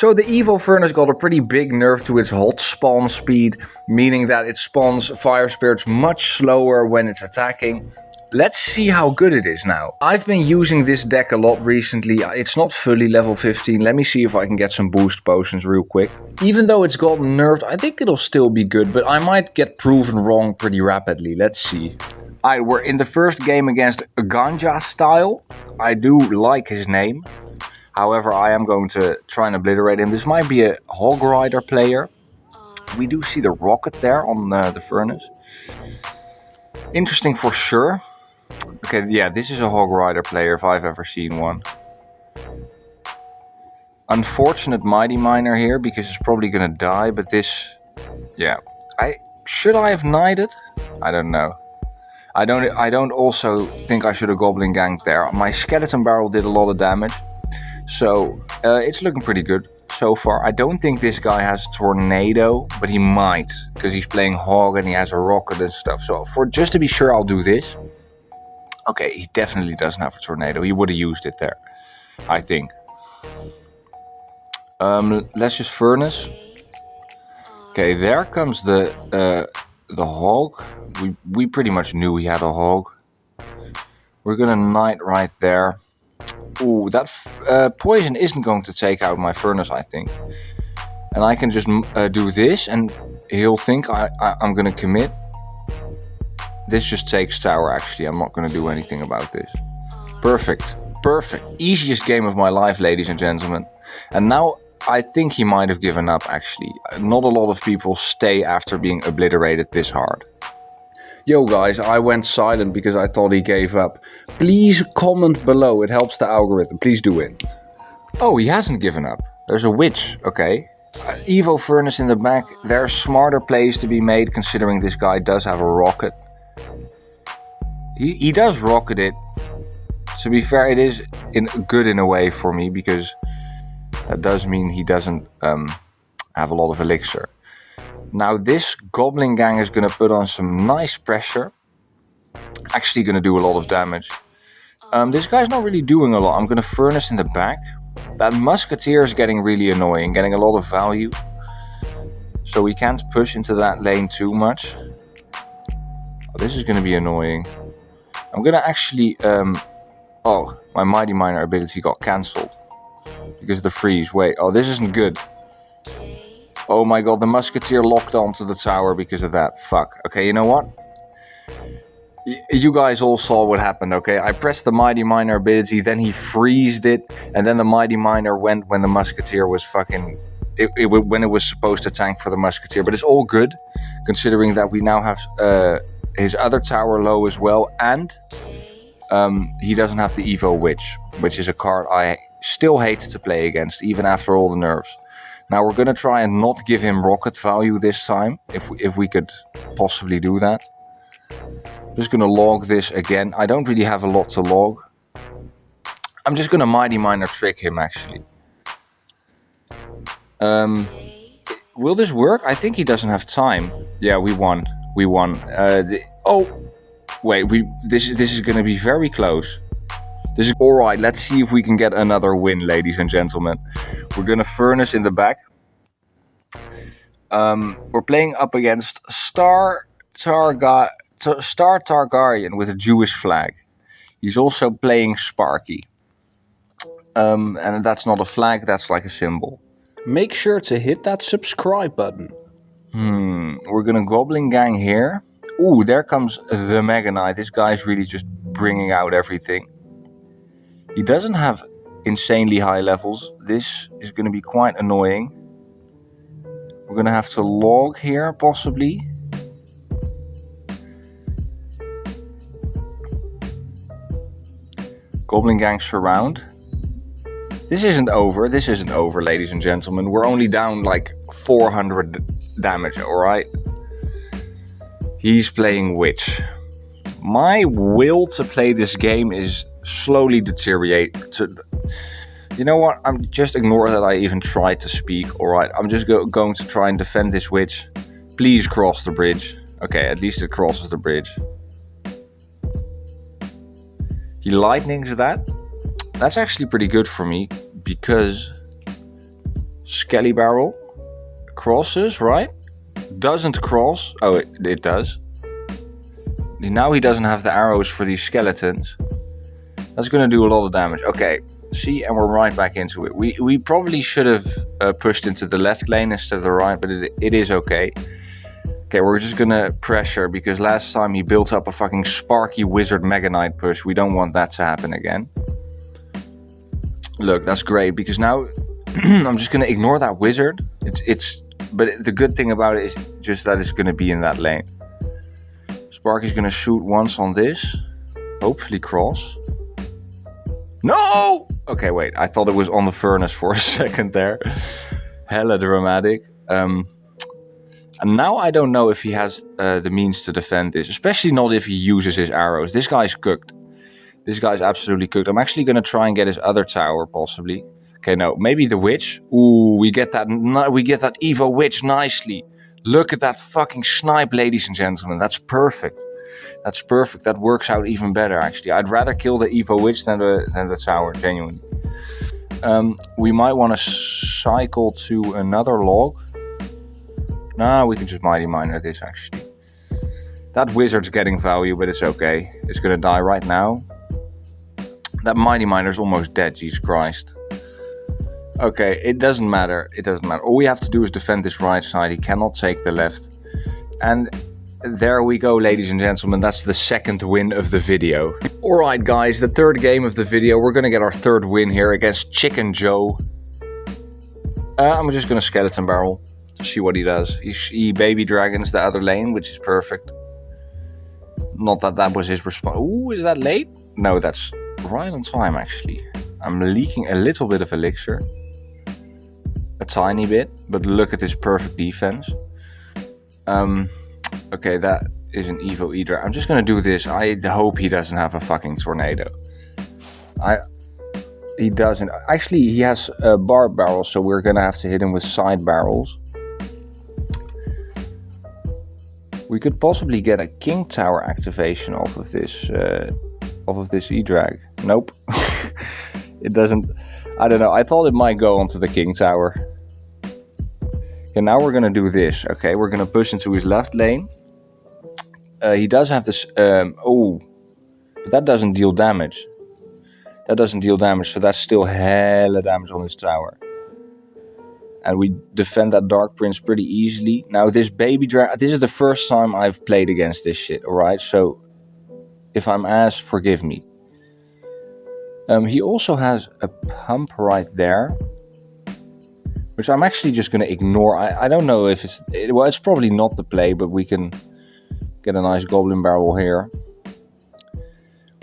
So the Evo Furnace got a pretty big nerf to its hot spawn speed, meaning that it spawns fire spirits much slower when it's attacking. Let's see how good it is now. I've been using this deck a lot recently. It's not fully level 15. Let me see if I can get some boost potions real quick. Even though it's gotten nerfed, I think it'll still be good, but I might get proven wrong pretty rapidly. Let's see. Alright, we're in the first game against Ganja Style. I do like his name. However, I am going to try and obliterate him. This might be a Hog Rider player. We do see the rocket there on the furnace. Interesting for sure. Okay, yeah, this is a Hog Rider player if I've ever seen one. Unfortunate Mighty Miner here because it's probably gonna die, but this... Yeah. Should I have knighted? I don't know. I don't also think I should have Goblin Ganged there. My Skeleton Barrel did a lot of damage. So, it's looking pretty good so far. I don't think this guy has Tornado, but he might. Because he's playing Hog and he has a rocket and stuff. So, just to be sure, I'll do this. Okay, he definitely doesn't have a Tornado. He would have used it there, I think. Let's just Furnace. Okay, there comes the Hog. We pretty much knew he had a Hog. We're gonna Knight right there. Ooh, that poison isn't going to take out my Furnace, I think. And I can just do this and he'll think I'm gonna commit. This just takes tower, actually. I'm not gonna do anything about this. Perfect. Perfect. Easiest game of my life, ladies and gentlemen. And now I think he might have given up, actually. Not a lot of people stay after being obliterated this hard. Yo guys, I went silent because I thought he gave up. Please comment below, it helps the algorithm. Please do it. Oh, he hasn't given up. There's a witch, okay. Evo Furnace in the back. There are smarter plays to be made considering this guy does have a rocket. He does rocket it. To be fair, it is good in a way for me because that does mean he doesn't have a lot of elixir. Now this Goblin Gang is going to put on some nice pressure. Actually going to do a lot of damage. This guy's not really doing a lot. I'm going to Furnace in the back. That Musketeer is getting really annoying. Getting a lot of value. So we can't push into that lane too much. Oh, this is going to be annoying. I'm going to actually... oh, my Mighty Miner ability got cancelled. Because of the freeze. Wait, oh, this isn't good. Oh my god, the Musketeer locked onto the tower because of that. Fuck. Okay, you know what? You guys all saw what happened, okay? I pressed the Mighty Miner ability, then he freezed it, and then the Mighty Miner went when the Musketeer was fucking... when it was supposed to tank for the Musketeer. But it's all good, considering that we now have his other tower low as well, and he doesn't have the Evo Witch, which is a card I still hate to play against, even after all the nerfs. Now we're gonna try and not give him rocket value this time, if we could possibly do that. Just gonna log this again. I don't really have a lot to log. I'm just gonna Mighty Miner trick him actually. Will this work? I think he doesn't have time. Yeah, we won. We won. Oh, wait. This is gonna be very close. This is alright. Let's see if we can get another win, ladies and gentlemen. We're gonna Furnace in the back. We're playing up against Star Targaryen with a Jewish flag. He's also playing Sparky. And that's not a flag, that's like a symbol. Make sure to hit that subscribe button. We're gonna Goblin Gang here. Ooh, there comes the Mega Knight. This guy's really just bringing out everything. He doesn't have insanely high levels. This is going to be quite annoying. We're going to have to log here, possibly. Goblin Gang surround. This isn't over. This isn't over, ladies and gentlemen. We're only down like 400 damage, alright? He's playing Witch. My will to play this game is slowly deteriorate. You know what? I'm just ignore that I even tried to speak. Alright, I'm just going to try and defend this Witch. Please cross the bridge. Okay, at least it crosses the bridge. He lightnings that. That's actually pretty good for me because Skelly Barrel. Crosses, right? Doesn't cross. Oh, it does. Now he doesn't have the arrows for these skeletons. That's going to do a lot of damage. Okay, see, and we're right back into it. We probably should have pushed into the left lane instead of the right, but it is okay. Okay, we're just going to pressure, because last time he built up a fucking Sparky Wizard Mega Knight push. We don't want that to happen again. Look, that's great, because now I'm just going to ignore that wizard. But the good thing about it is just that it's going to be in that lane. Sparky's going to shoot once on this. Hopefully cross. No! Okay, wait. I thought it was on the furnace for a second there. Hella dramatic. And now I don't know if he has the means to defend this. Especially not if he uses his arrows. This guy's cooked. This guy's absolutely cooked. I'm actually going to try and get his other tower, possibly. Okay, no. Maybe the witch. Ooh, we get that Evo witch nicely. Look at that fucking snipe, ladies and gentlemen. That's perfect. That's perfect. That works out even better, actually. I'd rather kill the Evo witch than the tower, genuinely. We might want to cycle to another log. Nah, we can just Mighty Miner this, actually. That wizard's getting value, but it's okay. It's going to die right now. That Mighty Miner's almost dead, Jesus Christ. Okay, it doesn't matter. It doesn't matter. All we have to do is defend this right side. He cannot take the left. And there we go, ladies and gentlemen. That's the second win of the video. Alright, guys. The third game of the video. We're going to get our third win here against Chicken Joe. I'm just going to Skeleton Barrel. See what he does. He baby dragons the other lane, which is perfect. Not that was his response. Ooh, is that late? No, that's right on time, actually. I'm leaking a little bit of elixir. A tiny bit, but look at this perfect defense. Okay, that is an Evo Eater. I'm just gonna do this. I hope he doesn't have a fucking tornado. He doesn't. Actually, he has bar barrels, so we're gonna have to hit him with side barrels. We could possibly get a King Tower activation off of this E-Drag. Nope. It doesn't. I don't know. I thought it might go onto the King Tower. Okay, now we're going to do this. Okay, we're going to push into his left lane. He does have this... but that doesn't deal damage. That doesn't deal damage, so that's still hella damage on his tower. And we defend that Dark Prince pretty easily. Now, this baby dragon... This is the first time I've played against this shit, alright? So, if I'm ass, forgive me. He also has a pump right there, which I'm actually just going to ignore. I don't know if it's probably not the play, but we can get a nice Goblin Barrel here.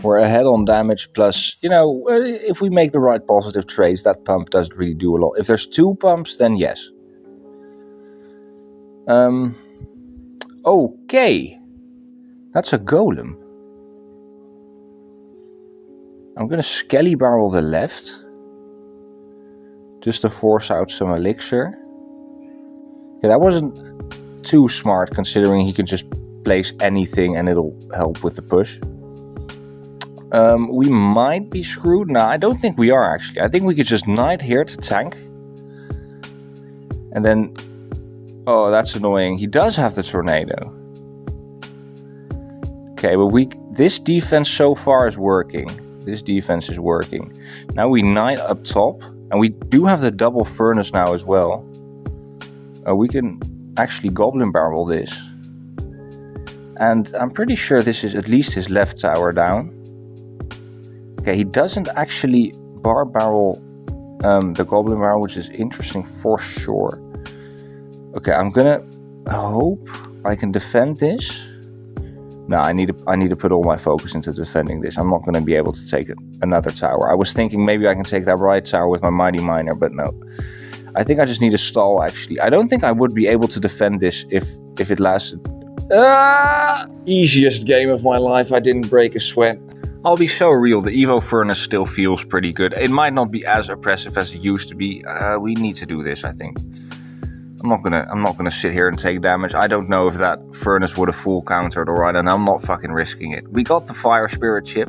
We're ahead on damage, plus, if we make the right positive trades, that pump doesn't really do a lot. If there's two pumps, then yes. Okay. That's a golem. I'm going to Skelly Barrel the left. Just to force out some elixir. Okay, that wasn't too smart, considering he can just place anything and it'll help with the push. We might be screwed. No, I don't think we are, actually. I think we could just Knight here to tank. And then... Oh, that's annoying. He does have the tornado. Okay, but this defense so far is working. This defense is working. Now we Knight up top. And we do have the double furnace now as well. We can actually Goblin Barrel this. And I'm pretty sure this is at least his left tower down. Okay, he doesn't actually bar barrel the Goblin Barrel, which is interesting for sure. Okay, I'm gonna hope I can defend this. No, I need to put all my focus into defending this. I'm not going to be able to take another tower. I was thinking maybe I can take that right tower with my Mighty Miner, but no. I think I just need a stall, actually. I don't think I would be able to defend this if it lasted. Easiest game of my life. I didn't break a sweat. I'll be so real. The Evo Furnace still feels pretty good. It might not be as oppressive as it used to be. We need to do this, I think. I'm not gonna sit here and take damage. I don't know if that furnace would have full countered alright, and I'm not fucking risking it. We got the Fire Spirit chip.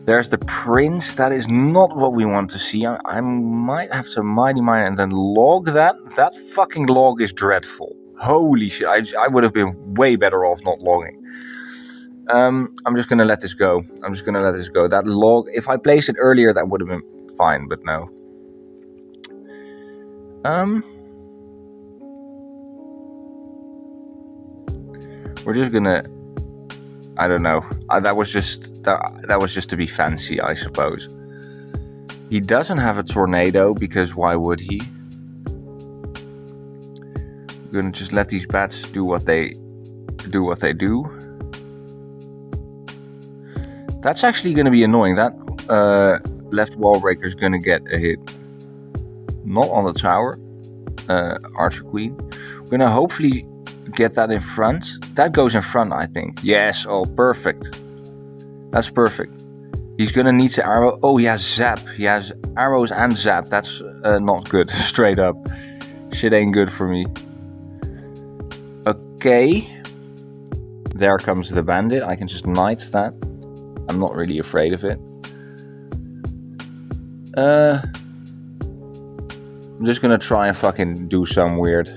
There's the prince. That is not what we want to see. I might have to mighty mine and then log that. That fucking log is dreadful. Holy shit. I would have been way better off not logging. I'm just going to let this go. That log, if I placed it earlier, that would have been fine, but no. We're just going to... I don't know. That was just to be fancy, I suppose. He doesn't have a tornado because why would he? We're gonna just let these bats do what they do. That's actually gonna be annoying. That left wall breaker is gonna get a hit. Not on the tower. Archer Queen. We're gonna hopefully get that in front. That goes in front, I think. Yes, oh, perfect. That's perfect. He's gonna need to arrow. Oh, he has zap. He has arrows and zap. That's not good, straight up. Shit ain't good for me. Okay. There comes the bandit. I can just knight that. I'm not really afraid of it. I'm just gonna try and fucking do some weird...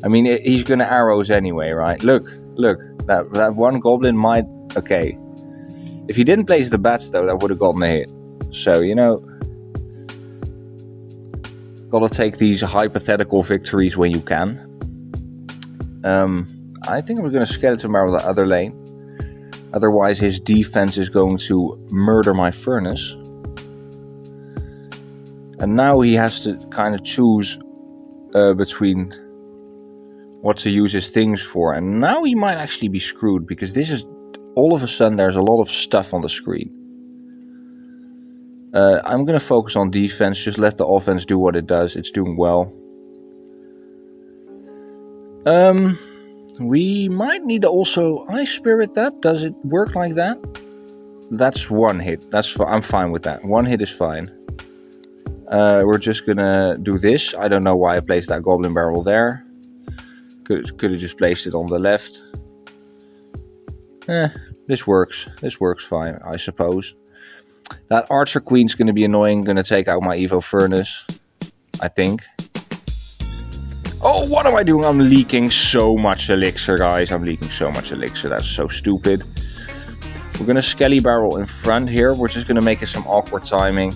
I mean, he's gonna arrows anyway, right? Look, that one goblin might... Okay. If he didn't place the bats, though, that would have gotten a hit. So, you know... Gotta take these hypothetical victories when you can. I think we're gonna skeleton barrel the other lane. Otherwise, his defense is going to murder my furnace. And now he has to kind of choose between... what to use his things for, and now he might actually be screwed because this is all of a sudden there's a lot of stuff on the screen. I'm gonna focus on defense, just let the offense do what it does. It's doing well. We might need to also Ice Spirit that. Does it work like that? That's one hit. I'm fine with that. One hit is fine. We're just gonna do this. I don't know why I placed that goblin barrel there. Could have just placed it on the left. This works. This works fine, I suppose. That Archer Queen's going to be annoying. Going to take out my Evo Furnace, I think. Oh, what am I doing? I'm leaking so much elixir, guys. I'm leaking so much elixir. That's so stupid. We're going to Skelly Barrel in front here. We're just going to make it some awkward timing.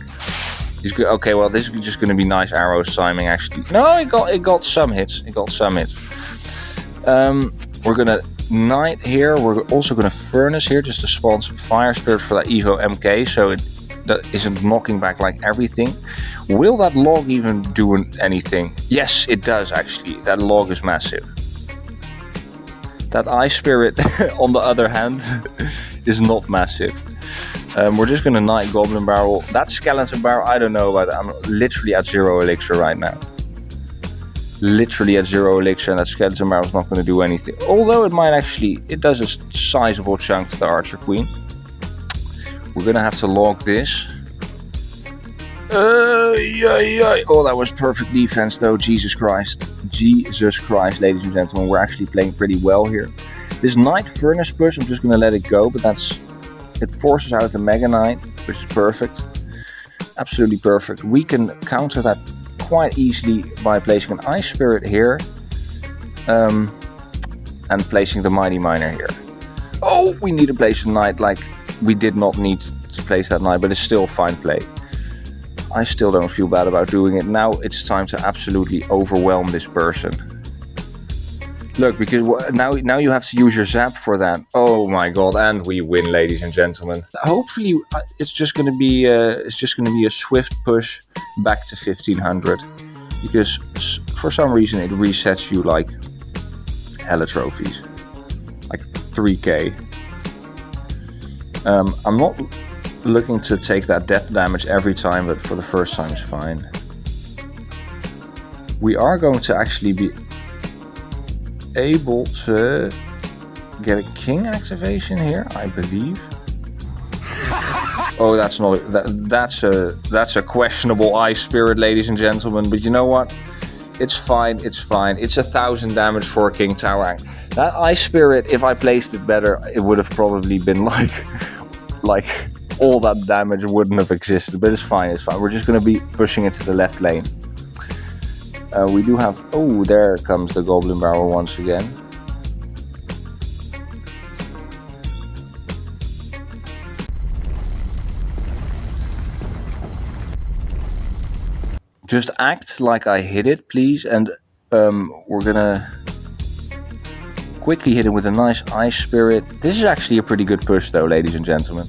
Okay, well, this is just going to be nice arrows timing, actually. No, it got some hits. We're gonna Knight here. We're also gonna Furnace here just to spawn some Fire Spirit for that Evo MK, so that isn't knocking back like everything. Will that log even do anything? Yes, it does actually. That log is massive. That Ice Spirit, on the other hand, is not massive. We're just gonna Knight Goblin Barrel. That Skeleton Barrel, I don't know about that. I'm literally at 0 elixir right now. Literally at 0 elixir, and that Skeleton Barrel is not going to do anything. Although it might actually, it does a sizable chunk to the Archer Queen. We're going to have to log this. Oh, that was perfect defense though. Jesus Christ, ladies and gentlemen. We're actually playing pretty well here. This Knight Furnace push, I'm just going to let it go, but it forces out the Mega Knight, which is perfect. Absolutely perfect. We can counter that quite easily by placing an Ice Spirit here and placing the Mighty Miner here. Oh, we need to place a Knight. Like, we did not need to place that Knight, but it's still fine play. I still don't feel bad about doing it. Now it's time to absolutely overwhelm this person. Look, because now you have to use your zap for that. Oh my god, and we win, ladies and gentlemen. Hopefully it's just going to be a swift push back to 1500, because for some reason it resets you like hella trophies, like 3k. I'm not looking to take that death damage every time, but for the first time is fine. We are going to actually be able to get a king activation here, I believe. Oh, that's not that's a questionable Ice Spirit, ladies and gentlemen. But you know what? It's fine. It's fine. It's 1000 damage for a King Tower. That Ice Spirit, if I placed it better, it would have probably been like all that damage wouldn't have existed, but it's fine, it's fine. We're just going to be pushing into the left lane. We do have... Oh, there comes the Goblin Barrel once again. Just act like I hit it, please, and we're gonna quickly hit him with a nice Ice Spirit. This is actually a pretty good push though, ladies and gentlemen.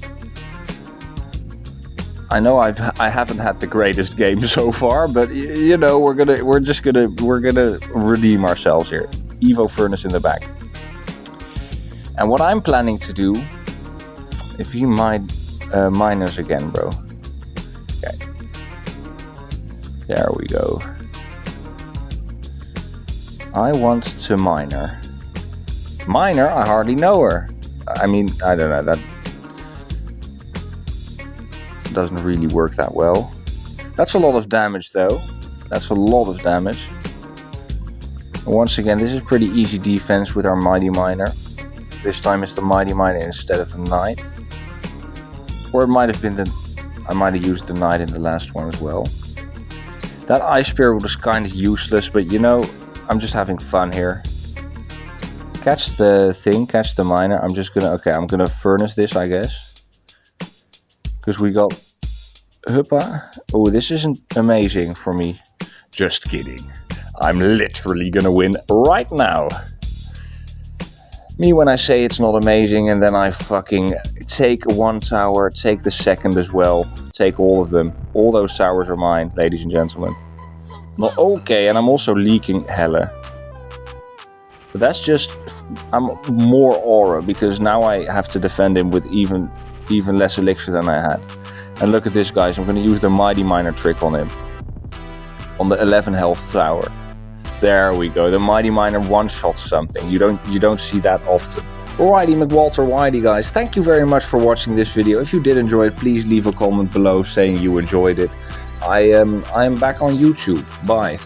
I know I haven't had the greatest game so far, but you know, we're gonna redeem ourselves here. Evo Furnace in the back. And what I'm planning to do, if you mind miners again, bro. Okay. There we go. I want to miner. Miner? I hardly know her. I mean, I don't know, that doesn't really work that well. That's a lot of damage though. That's a lot of damage. And once again, this is pretty easy defense with our Mighty Miner. This time it's the Mighty Miner instead of the Knight. Or it might have been I might have used the Knight in the last one as well. That Ice Spirit was kind of useless, but you know, I'm just having fun here. Catch the thing, catch the miner. I'm gonna furnace this, I guess. Because we got Huppa. Oh, this isn't amazing for me. Just kidding. I'm literally gonna win right now. Me when I say it's not amazing and then I fucking take one tower, take the second as well, take all of them. All those towers are mine, ladies and gentlemen. Well, okay, and I'm also leaking hella. But that's just, I'm more aura because now I have to defend him with even less elixir than I had. And look at this, guys, I'm going to use the Mighty Miner trick on him. On the 11 health tower. There we go, the Mighty Miner one-shots something. You don't see that often. Alrighty, McWalter Whitey, guys, thank you very much for watching this video. If you did enjoy it, please leave a comment below saying you enjoyed it. I am back on YouTube. Bye.